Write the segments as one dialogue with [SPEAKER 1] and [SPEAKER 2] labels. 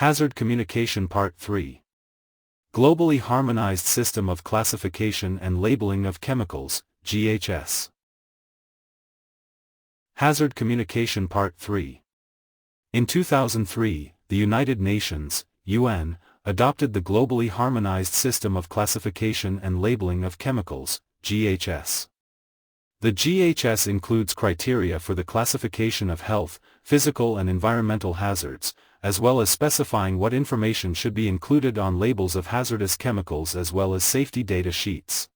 [SPEAKER 1] Hazard Communication Part 3. Globally Harmonized System of Classification and Labeling of Chemicals, GHS. Hazard Communication Part 3. In 2003, the United Nations, UN, adopted the Globally Harmonized System of Classification and Labeling of Chemicals, GHS. The GHS includes criteria for the classification of health, physical and environmental hazards, as well as specifying what information should be included on labels of hazardous chemicals as well as safety data sheets.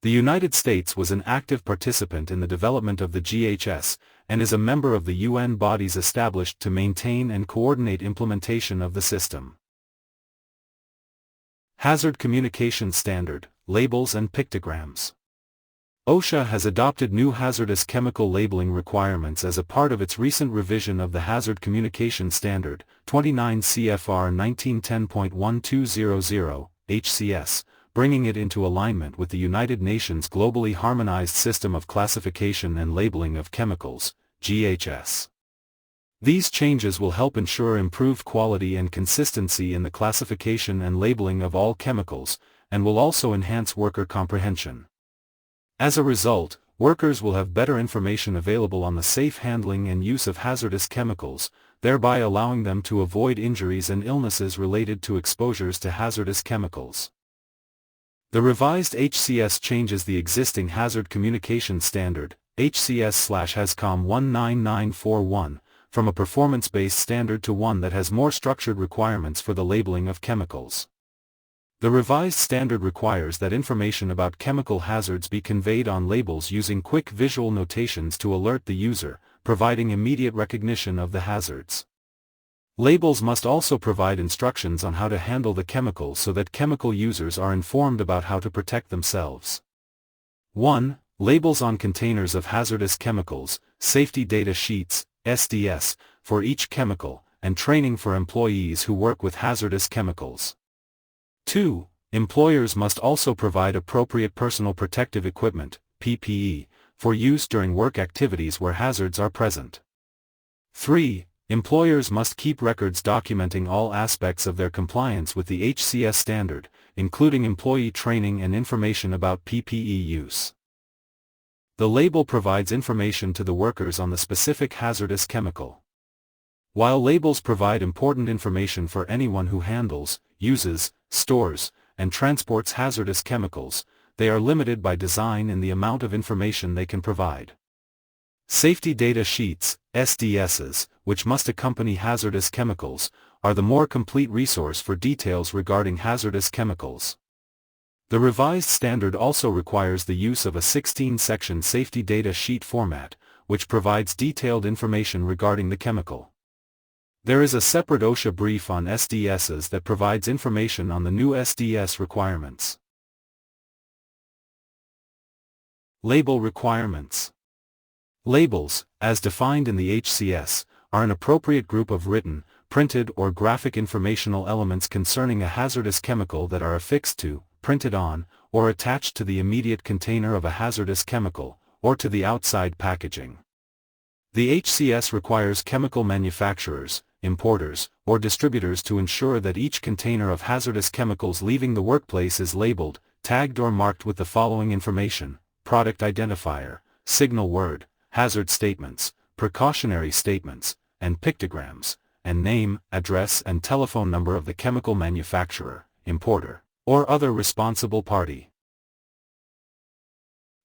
[SPEAKER 1] The United States was an active participant in the development of the GHS, and is a member of the UN bodies established to maintain and coordinate implementation of the system. Hazard Communication Standard, Labels and Pictograms. OSHA has adopted new hazardous chemical labeling requirements as a part of its recent revision of the Hazard Communication Standard, 29 CFR 1910.1200, HCS, bringing it into alignment with the United Nations Globally Harmonized System of Classification and Labeling of Chemicals, GHS. These changes will help ensure improved quality and consistency in the classification and labeling of all chemicals, and will also enhance worker comprehension. As a result, workers will have better information available on the safe handling and use of hazardous chemicals, thereby allowing them to avoid injuries and illnesses related to exposures to hazardous chemicals. The revised HCS changes the existing Hazard Communication Standard, HCS/HAZCOM 19941, from a performance-based standard to one that has more structured requirements for the labeling of chemicals. The revised standard requires that information about chemical hazards be conveyed on labels using quick visual notations to alert the user, providing immediate recognition of the hazards. Labels must also provide instructions on how to handle the chemical so that chemical users are informed about how to protect themselves. 1. Labels on containers of hazardous chemicals, safety data sheets, SDS, for each chemical, and training for employees who work with hazardous chemicals. 2. Employers must also provide appropriate personal protective equipment, PPE, for use during work activities where hazards are present. 3. Employers must keep records documenting all aspects of their compliance with the HCS standard, including employee training and information about PPE use. The label provides information to the workers on the specific hazardous chemical. While labels provide important information for anyone who handles, uses, stores, and transports hazardous chemicals, they are limited by design in the amount of information they can provide. Safety data sheets, SDSs, which must accompany hazardous chemicals, are the more complete resource for details regarding hazardous chemicals. The revised standard also requires the use of a 16-section safety data sheet format, which provides detailed information regarding the chemical. There is a separate OSHA brief on SDSs that provides information on the new SDS requirements. Label requirements. Labels, as defined in the HCS, are an appropriate group of written, printed or graphic informational elements concerning a hazardous chemical that are affixed to, printed on, or attached to the immediate container of a hazardous chemical, or to the outside packaging. The HCS requires chemical manufacturers, importers, or distributors to ensure that each container of hazardous chemicals leaving the workplace is labeled, tagged or marked with the following information: product identifier, signal word, hazard statements, precautionary statements, and pictograms, and name, address and telephone number of the chemical manufacturer, importer, or other responsible party.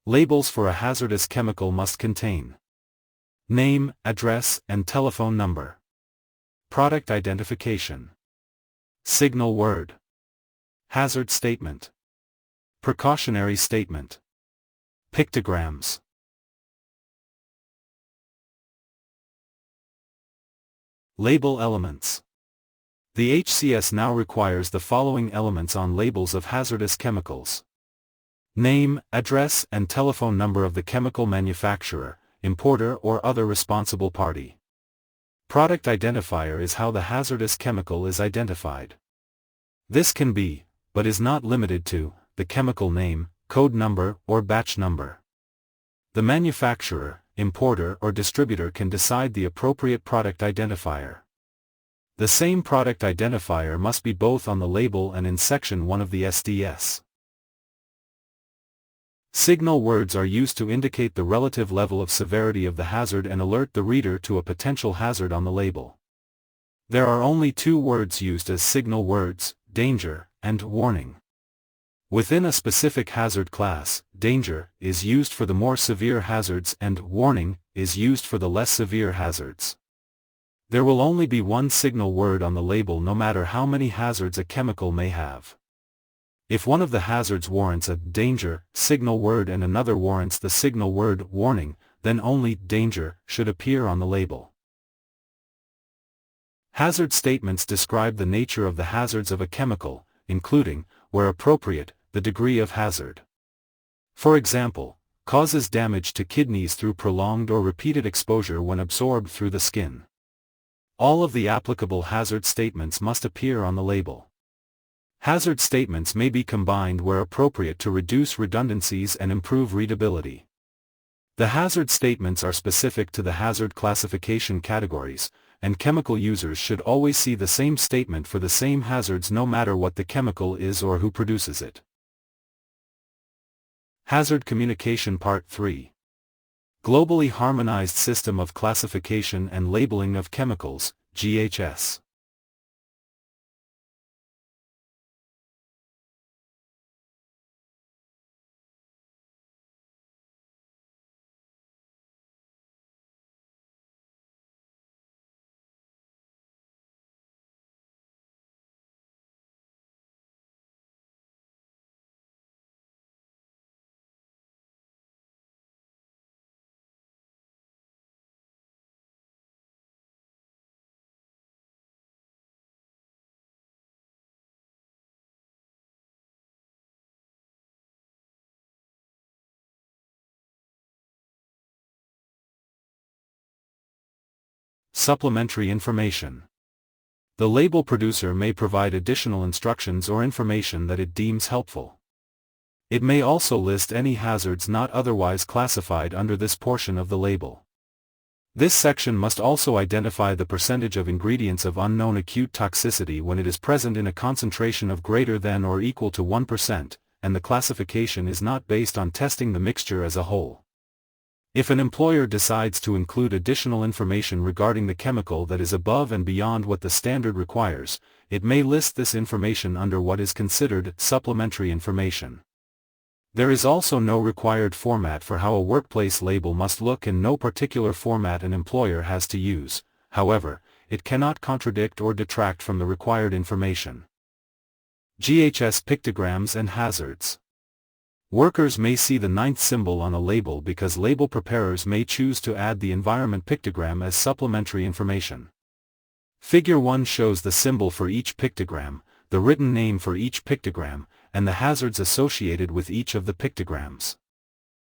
[SPEAKER 1] Labels for a hazardous chemical must contain name, address, and telephone number. Product identification. Signal word. Hazard statement. Precautionary statement. Pictograms. Label elements. The HCS now requires the following elements on labels of hazardous chemicals: name, address, and telephone number of the chemical manufacturer, importer or other responsible party. Product identifier is how the hazardous chemical is identified. This can be, but is not limited to, the chemical name, code number, or batch number. The manufacturer, importer or distributor can decide the appropriate product identifier. The same product identifier must be both on the label and in Section 1 of the SDS. Signal words are used to indicate the relative level of severity of the hazard and alert the reader to a potential hazard on the label. There are only two words used as signal words, danger and warning. Within a specific hazard class, danger is used for the more severe hazards and warning is used for the less severe hazards. There will only be one signal word on the label no matter how many hazards a chemical may have. If one of the hazards warrants a danger signal word and another warrants the signal word warning, then only danger should appear on the label. Hazard statements describe the nature of the hazards of a chemical, including, where appropriate, the degree of hazard. For example, causes damage to kidneys through prolonged or repeated exposure when absorbed through the skin. All of the applicable hazard statements must appear on the label. Hazard statements may be combined where appropriate to reduce redundancies and improve readability. The hazard statements are specific to the hazard classification categories, and chemical users should always see the same statement for the same hazards no matter what the chemical is or who produces it. Hazard Communication Part 3. Globally Harmonized System of Classification and Labeling of Chemicals, GHS. Supplementary information. The label producer may provide additional instructions or information that it deems helpful. It may also list any hazards not otherwise classified under this portion of the label. This section must also identify the percentage of ingredients of unknown acute toxicity when it is present in a concentration of greater than or equal to 1%, and the classification is not based on testing the mixture as a whole. If an employer decides to include additional information regarding the chemical that is above and beyond what the standard requires, it may list this information under what is considered supplementary information. There is also no required format for how a workplace label must look and no particular format an employer has to use. However, it cannot contradict or detract from the required information. GHS pictograms and hazards. Workers may see the 9th symbol on a label because label preparers may choose to add the environment pictogram as supplementary information. Figure 1 shows the symbol for each pictogram, the written name for each pictogram, and the hazards associated with each of the pictograms.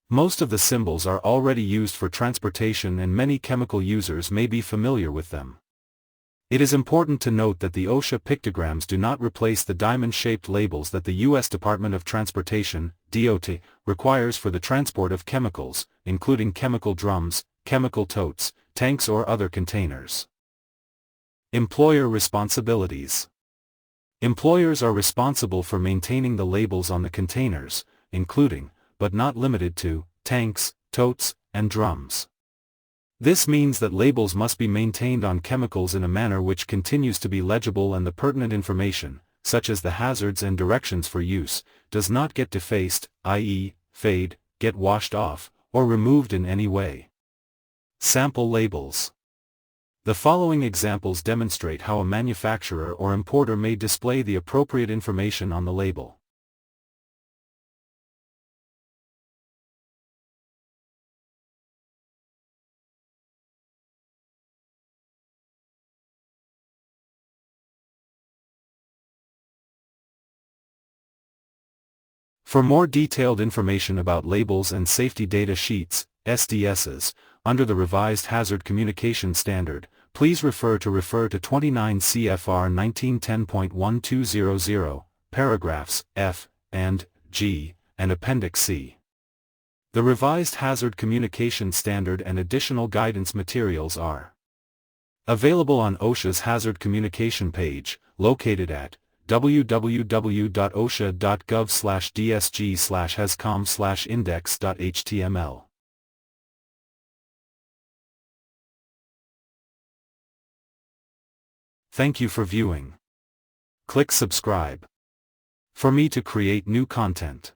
[SPEAKER 1] Most of the symbols are already used for transportation and many chemical users may be familiar with them. It is important to note that the OSHA pictograms do not replace the diamond-shaped labels that the U.S. Department of Transportation, DOT, requires for the transport of chemicals, including chemical drums, chemical totes, tanks or other containers. Employer responsibilities. Employers are responsible for maintaining the labels on the containers, including, but not limited to, tanks, totes, and drums. This means that labels must be maintained on chemicals in a manner which continues to be legible and the pertinent information, such as the hazards and directions for use, does not get defaced, i.e., fade, get washed off, or removed in any way. Sample labels. The following examples demonstrate how a manufacturer or importer may display the appropriate information on the label. For more detailed information about labels and safety data sheets, SDSs, under the revised Hazard Communication Standard, please refer to 29 CFR 1910.1200, paragraphs F and G, and Appendix C. The revised Hazard Communication Standard and additional guidance materials are Available on OSHA's Hazard Communication page, located at www.osha.gov/dsg/hascom/index.html. Thank you for viewing. Click subscribe for me to create new content.